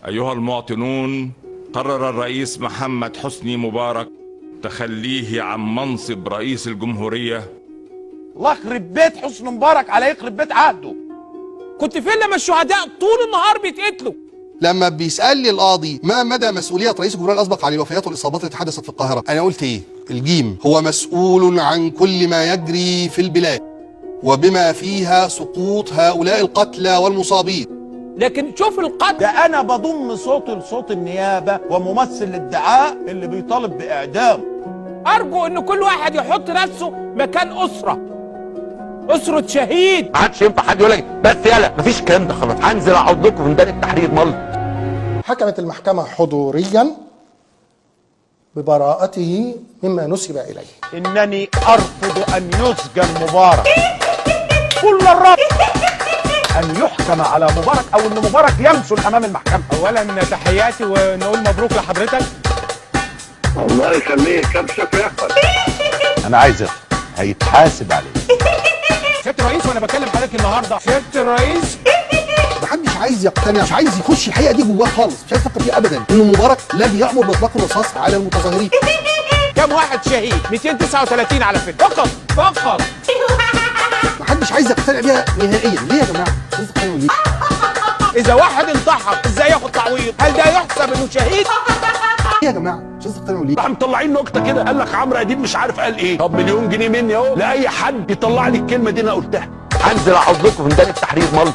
أيها المواطنون، قرر الرئيس محمد حسني مبارك تخليه عن منصب رئيس الجمهورية. الله يخرب بيت حسني مبارك على يخرب بيت عهده. كنت فين لما الشهداء طول النهار بيتقتلوا؟ لما بيسأل لي القاضي ما مدى مسؤولية رئيس الجمهورية الأسبق عن الوفيات والإصابات التي حدثت في القاهرة، أنا قلت إيه؟ الجيم هو مسؤول عن كل ما يجري في البلاد وبما فيها سقوط هؤلاء القتلى والمصابين. لكن شوف القتل ده أنا بضم صوتي لصوت النيابة وممثل الادعاء اللي بيطالب بإعدام. أرجو إن كل واحد يحط نفسه مكان أسرة شهيد. ما عادش ينفع حد يقول لك بس يلا مفيش الكلام ده خلاص، هنزل اقعد لكم في ميدان التحرير ملط. حكمت المحكمة حضوريا ببراءته مما نسب إليه. إنني أرفض أن يسجن مبارك. كل الرأي أن يحكم على مبارك أو أن مبارك يمثل أمام المحكمة. أولا تحياتي ونقول مبروك لحضرتك. الله يخليك، كبشك يحفظ. انا عايز هيتحاسب عليه. سيادة الرئيس وأنا بكلم حضرتك النهارده، سيادة الرئيس محدش عايز يقتنع، مش عايز يخش الحقيقة دي جواه خالص، مش عايز يفكر فيها أبدا، إنه مبارك لم يأمر بإطلاق الرصاص على المتظاهرين. كم واحد شهيد؟ 239 على فكرة فقط. محدش عايز يقتنع بيها نهائيا، ليه يا جماعة؟ عايز تقتنعوا ليه؟ إذا واحد انتحر إزاي ياخد تعويض؟ هل ده يحسب إنه شهيد؟ ليه يا جماعة؟ مش عايز تقتنعوا ليه؟ راح مطلعين نكته كده، قال لك عمرو اديب مش عارف قال ايه. طب مليون جنيه مني اهو لاي حد يطلع لي الكلمه دي انا قلتها. هنزل اقعد لكم في ميدان التحرير ملط.